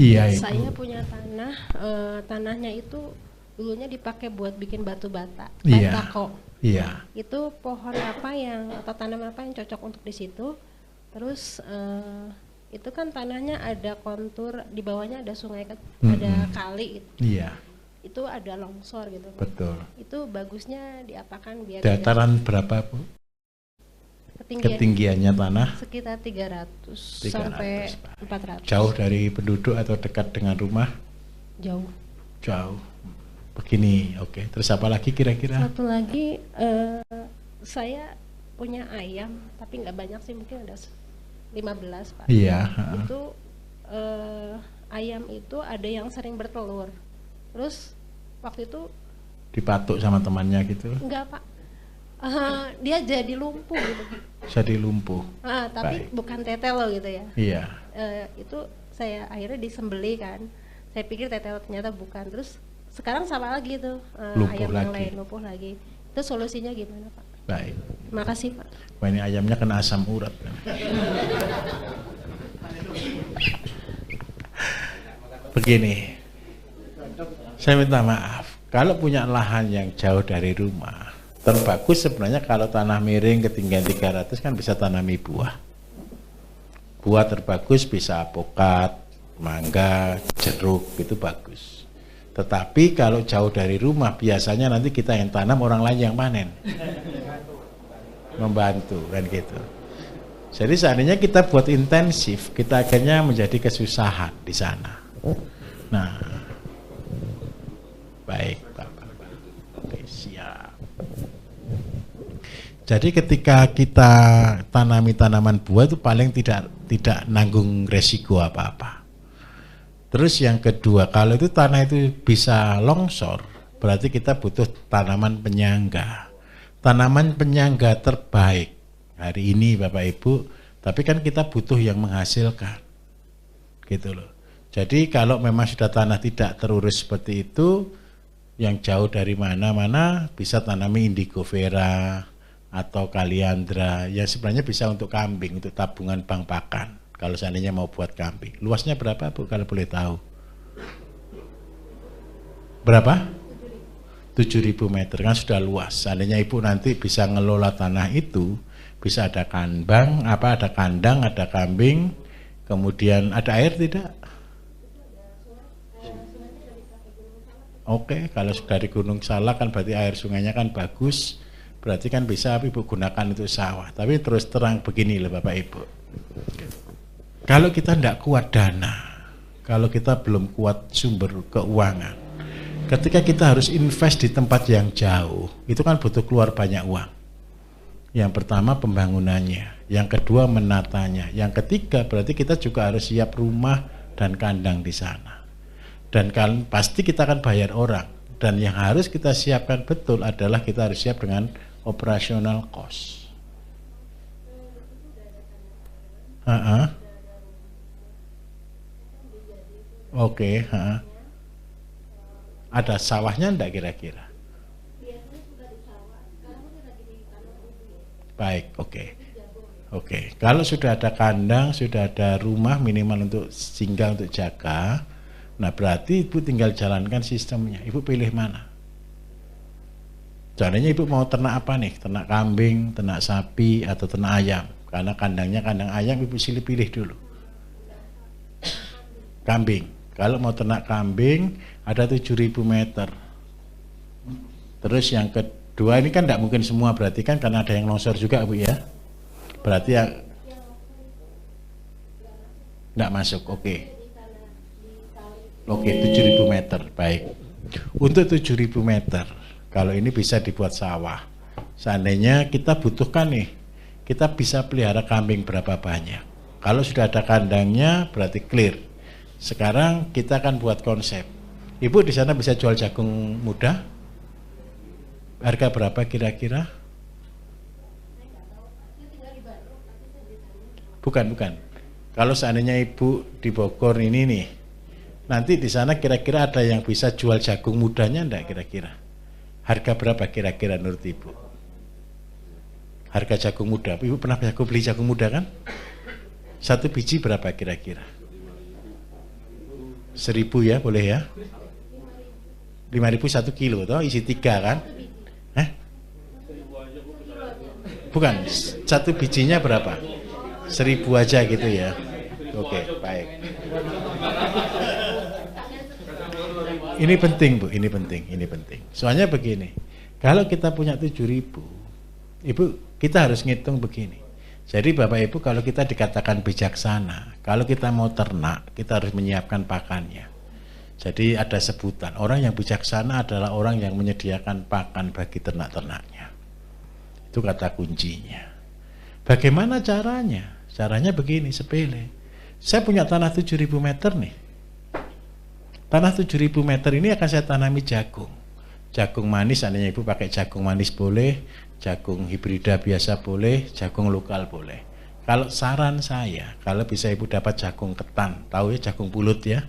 Iya, Ibu. Saya punya tanah, tanahnya itu dulunya dipakai buat bikin batu bata, Iya. batako. Iya. Itu pohon apa yang atau tanaman apa yang cocok untuk di situ? Terus itu kan tanahnya ada kontur, di bawahnya ada sungai, ada kali gitu. Iya. Itu ada longsor gitu. Betul. Itu bagusnya diapakan biar Dataran berapa, Bu? Ketinggiannya tanah? Sekitar 300 300, sampai Pak. 400. Jauh dari penduduk atau dekat dengan rumah? Jauh. Jauh. Begini, oke. Terus apa lagi kira-kira? Satu lagi, saya punya ayam, tapi nggak banyak sih, mungkin ada 15, Pak. Iya. Itu ayam itu ada yang sering bertelur. Terus waktu itu Dipatuk sama temannya gitu? enggak, Pak. Dia jadi lumpuh gitu. Jadi lumpuh. Tapi Baik. bukan tetelo gitu ya. Iya. Itu saya akhirnya disembeli kan. Saya pikir tetelo, ternyata bukan. Terus sekarang sama lagi tuh, Lumpuh ayam yang lagi. lain lumpuh lagi. Itu solusinya gimana, Pak? Baik. Terima kasih, Pak. Wah, ini ayamnya kena asam urat. Begini, saya minta maaf. Kalau punya lahan yang jauh dari rumah, terbagus sebenarnya kalau tanah miring ketinggian 300 kan bisa tanami buah. Buah terbagus bisa apokat, mangga, jeruk, itu bagus. Tetapi kalau jauh dari rumah, biasanya nanti kita yang tanam, orang lain yang panen. Membantu, kan gitu. Jadi seandainya kita buat intensif, kita akhirnya menjadi kesusahan di sana. Nah, baik, Bapak. Oke, siap. Jadi ketika kita tanami tanaman buah itu paling tidak nanggung resiko apa-apa. Terus yang kedua, kalau itu tanah itu bisa longsor, berarti kita butuh tanaman penyangga. Tanaman penyangga terbaik hari ini Bapak Ibu, tapi kan kita butuh yang menghasilkan. Gitu loh. Jadi kalau memang sudah tanah tidak terurus seperti itu, yang jauh dari mana-mana bisa tanami indigo vera atau kaliandra, yang sebenarnya bisa untuk kambing, untuk tabungan bank pakan. Kalau seandainya mau buat kambing. Luasnya berapa, Bu, kalau boleh tahu? Berapa? 7.000 meter, kan sudah luas. Seandainya Ibu nanti bisa ngelola tanah itu, bisa ada kandang, ada kandang, ada kambing, kemudian ada air tidak? Oke, kalau dari Gunung Salak kan berarti air sungainya kan bagus, berarti kan bisa Ibu gunakan itu sawah. Tapi terus terang begini loh Bapak Ibu, kalau kita tidak kuat dana, kalau kita belum kuat sumber keuangan, ketika kita harus invest di tempat yang jauh, itu kan butuh keluar banyak uang. Yang pertama pembangunannya, yang kedua menatanya, yang ketiga berarti kita juga harus siap rumah dan kandang di sana. Dan kan pasti kita akan bayar orang, dan yang harus kita siapkan betul adalah kita harus siap dengan operasional cost. Oke, ada sawahnya enggak kira-kira? Baik, oke. Kalau sudah ada kandang, sudah ada rumah minimal untuk singgah, untuk jaga, nah berarti Ibu tinggal jalankan sistemnya. Ibu pilih mana? Seandainya Ibu mau ternak apa nih? Ternak kambing, ternak sapi, atau ternak ayam? Karena kandangnya kandang ayam, Ibu pilih dulu. Kambing. Kalau mau ternak kambing ada 7.000 meter. Terus yang kedua, ini kan tidak mungkin semua, berarti kan karena ada yang longsor juga Bu ya. Berarti ya tidak masuk. Oke, 7.000 meter. Baik. Untuk 7.000 meter, kalau ini bisa dibuat sawah. Seandainya kita butuhkan nih, kita bisa pelihara kambing berapa banyak. Kalau sudah ada kandangnya berarti clear. Sekarang kita akan buat konsep. Ibu di sana bisa jual jagung muda? Harga berapa kira-kira? Bukan. Kalau seandainya Ibu di Bogor ini nih, nanti di sana kira-kira ada yang bisa jual jagung mudanya enggak kira-kira? Harga berapa kira-kira menurut Ibu? Harga jagung muda. Ibu pernah beli jagung muda kan? Satu biji berapa kira-kira? 1000 ya, boleh ya? 5.000 1 kilo toh, isi 3 kan? Bukan, satu bijinya berapa? 1000 aja gitu ya. Oke, baik. Ini penting Bu, ini penting. Soalnya begini, kalau kita punya 7.000, Ibu, kita harus ngitung begini. Jadi Bapak Ibu, kalau kita dikatakan bijaksana, kalau kita mau ternak, kita harus menyiapkan pakannya. Jadi ada sebutan, orang yang bijaksana adalah orang yang menyediakan pakan bagi ternak-ternaknya. Itu kata kuncinya. Bagaimana caranya? Caranya begini, sepele. Saya punya tanah 7.000 meter nih. Tanah 7.000 meter ini akan saya tanami jagung. Jagung manis, seandainya Ibu pakai jagung manis boleh, jagung hibrida biasa boleh, jagung lokal boleh. Kalau saran saya, kalau bisa Ibu dapat jagung ketan, tahu ya jagung pulut ya?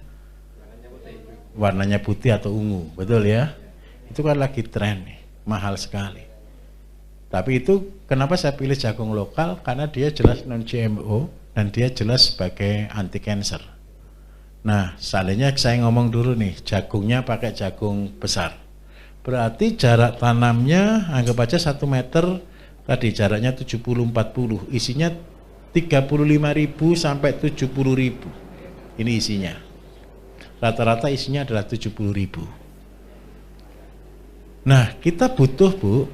Warnanya putih atau ungu, betul ya? Itu kan lagi tren nih, mahal sekali. Tapi itu kenapa saya pilih jagung lokal? Karena dia jelas non GMO dan dia jelas sebagai anti cancer. Nah, seandainya saya ngomong dulu nih, jagungnya pakai jagung besar. Berarti jarak tanamnya anggap aja 1 meter, tadi jaraknya 70-40, isinya 35.000 sampai 70.000. Ini isinya. Rata-rata isinya adalah 70.000. Nah, kita butuh Bu,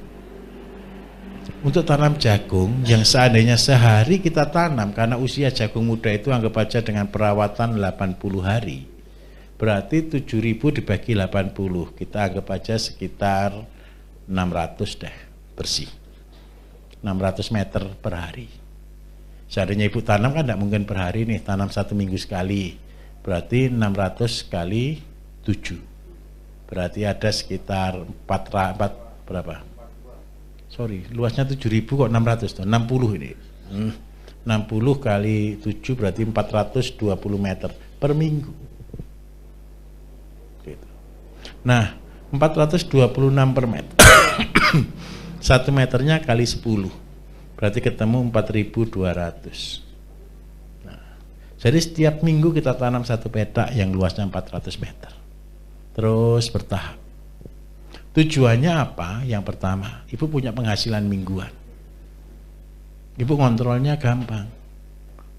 untuk tanam jagung yang seandainya sehari kita tanam, karena usia jagung muda itu anggap aja dengan perawatan 80 hari, berarti 7.000 dibagi 80, kita anggap aja sekitar 600 deh bersih, 600 meter per hari. Seandainya Ibu tanam kan tidak mungkin per hari nih, tanam 1 minggu sekali, berarti 600 kali 7, berarti ada sekitar 4 berapa? Sorry, luasnya 7.000 kok 600 tuh, 60 ini. 60 kali 7 berarti 420 meter per minggu. Gitu. Nah, 426 per meter. 1 meternya kali 10. Berarti ketemu 4.200. Nah, jadi setiap minggu kita tanam 1 petak yang luasnya 400 meter. Terus bertahap. Tujuannya apa? Yang pertama, Ibu punya penghasilan mingguan. Ibu kontrolnya gampang.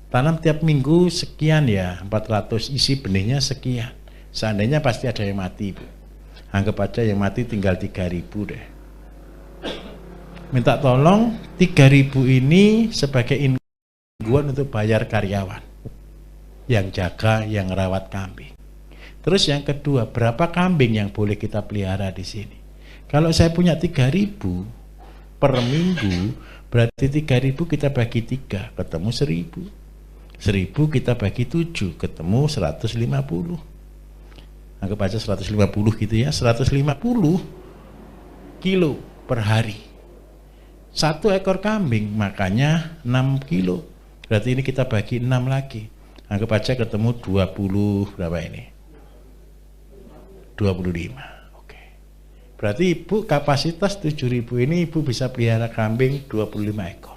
Tanam tiap minggu sekian ya, 400, isi benihnya sekian. Seandainya pasti ada yang mati, Ibu. Anggap aja yang mati tinggal 3.000 deh. Minta tolong 3.000 ini sebagai mingguan untuk bayar karyawan yang jaga, yang rawat kambing. Terus yang kedua, berapa kambing yang boleh kita pelihara di sini? Kalau saya punya 3.000 per minggu, berarti 3.000 kita bagi 3, ketemu 1.000. 1.000 kita bagi 7, ketemu 150. Anggap aja 150 gitu ya, 150 kilo per hari. 1 ekor kambing makanya 6 kilo. Berarti ini kita bagi 6 lagi. Anggap aja ketemu 20 berapa ini? 25. Berarti Ibu kapasitas 7.000 ini Ibu bisa pelihara kambing 25 ekor.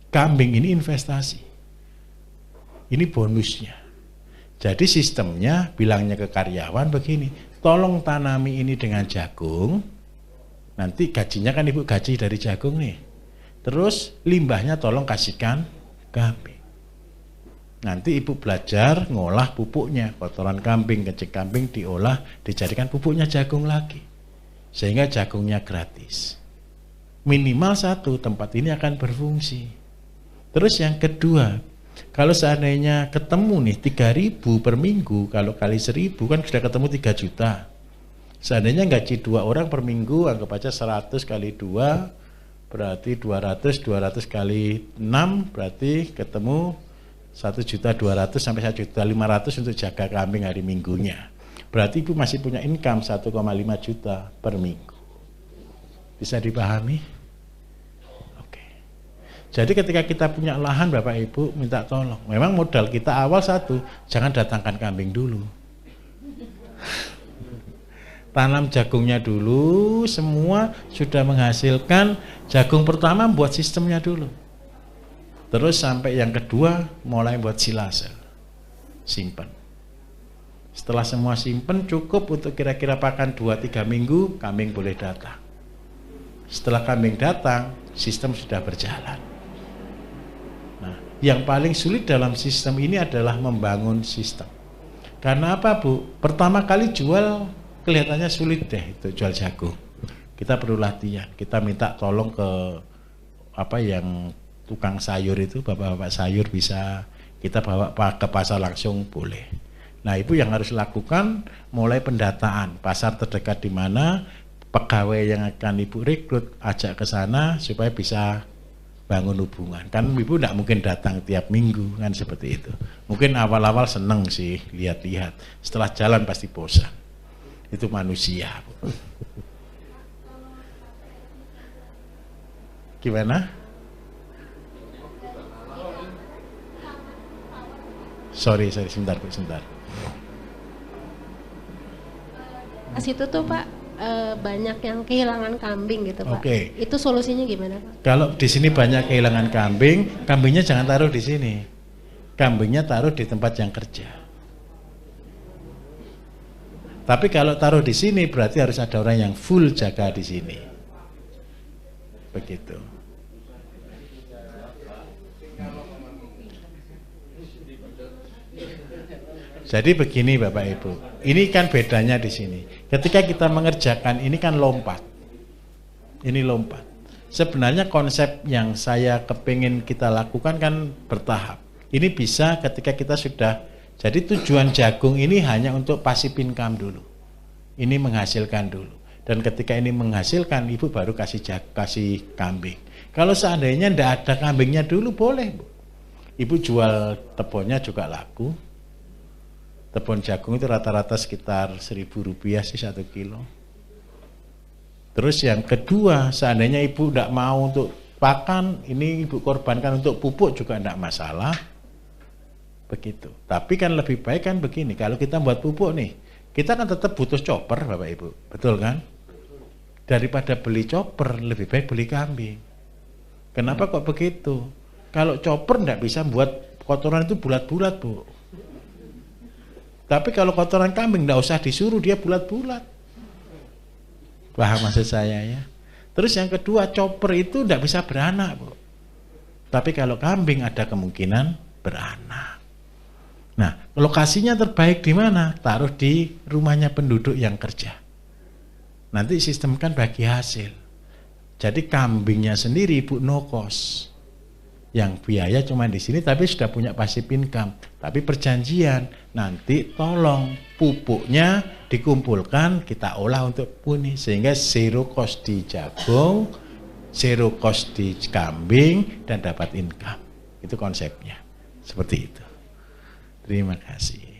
Kambing ini investasi. Ini bonusnya. Jadi sistemnya bilangnya ke karyawan begini, tolong tanami ini dengan jagung. Nanti gajinya kan Ibu gaji dari jagung nih. Terus limbahnya tolong kasihkan kambing. Nanti Ibu belajar ngolah pupuknya, kotoran kambing, kencing kambing diolah, dijadikan pupuknya jagung lagi. Sehingga jagungnya gratis. Minimal 1 tempat ini akan berfungsi. Terus yang kedua, kalau seandainya ketemu nih 3.000 per minggu, kalau kali 1.000 kan sudah ketemu 3 juta. Seandainya gaji 2 orang per minggu, anggap aja 100 kali 2, berarti 200, 200 kali 6, berarti ketemu 1.200.000 sampai 1.500.000 untuk jaga kambing hari minggunya. Berarti Ibu masih punya income 1,5 juta per minggu. Bisa dipahami? Oke. Jadi ketika kita punya lahan Bapak Ibu minta tolong. Memang modal kita awal 1, jangan datangkan kambing dulu. Tanam jagungnya dulu, semua sudah menghasilkan. Jagung pertama buat sistemnya dulu. Terus sampai yang kedua mulai buat silase, simpan. Setelah semua simpen cukup untuk kira-kira pakan 2-3 minggu, kambing boleh datang. Setelah kambing datang, sistem sudah berjalan. Nah, yang paling sulit dalam sistem ini adalah membangun sistem. Karena apa, Bu? Pertama kali jual kelihatannya sulit deh, itu jual jagung. Kita perlu latihan. Kita minta tolong ke yang tukang sayur itu, bapak-bapak sayur bisa kita bawa ke pasar langsung boleh. Nah, Ibu yang harus lakukan mulai pendataan pasar terdekat di mana, pegawai yang akan Ibu rekrut ajak ke sana supaya bisa bangun hubungan. Kan Ibu tidak mungkin datang tiap minggu kan seperti itu. Mungkin awal-awal seneng sih lihat-lihat, setelah jalan pasti bosan. Itu manusia. Gimana? Sorry, sebentar Bu, sebentar. Pas itu tuh Pak, banyak yang kehilangan kambing gitu Pak. Oke. Itu solusinya gimana Pak? Kalau di sini banyak kehilangan kambing, kambingnya jangan taruh di sini. Kambingnya taruh di tempat yang kerja. Tapi kalau taruh di sini berarti harus ada orang yang full jaga di sini. Begitu. Jadi begini Bapak Ibu, ini kan bedanya di sini. Ketika kita mengerjakan ini kan lompat. Ini lompat. Sebenarnya konsep yang saya kepingin kita lakukan kan bertahap. Ini bisa ketika kita sudah, jadi tujuan jagung ini hanya untuk passive income dulu. Ini menghasilkan dulu. Dan ketika ini menghasilkan, Ibu baru kasih kambing. Kalau seandainya tidak ada kambingnya dulu boleh Bu. Ibu jual tepungnya juga laku. Tepung jagung itu rata-rata sekitar Rp1.000 sih 1 kilo. Terus yang kedua, seandainya Ibu tidak mau untuk pakan, ini Ibu korbankan untuk pupuk juga tidak masalah. Begitu. Tapi kan lebih baik kan begini, kalau kita buat pupuk nih, kita kan tetap butuh chopper Bapak Ibu, betul kan? Daripada beli chopper, lebih baik beli kambing. Kenapa kok begitu? Kalau chopper tidak bisa buat kotoran itu bulat-bulat Bu. Tapi kalau kotoran kambing tidak usah disuruh, dia bulat-bulat. Paham maksud saya ya? Terus yang kedua, chopper itu tidak bisa beranak Bu. Tapi kalau kambing ada kemungkinan beranak. Nah, lokasinya terbaik di mana? Taruh di rumahnya penduduk yang kerja. Nanti sistem kan bagi hasil. Jadi kambingnya sendiri Ibu no cost. Yang biaya cuma di sini, tapi sudah punya passive income. Tapi perjanjian, nanti tolong pupuknya dikumpulkan, kita olah untuk puni. Sehingga zero cost di jagung, zero cost di kambing, dan dapat income. Itu konsepnya. Seperti itu. Terima kasih.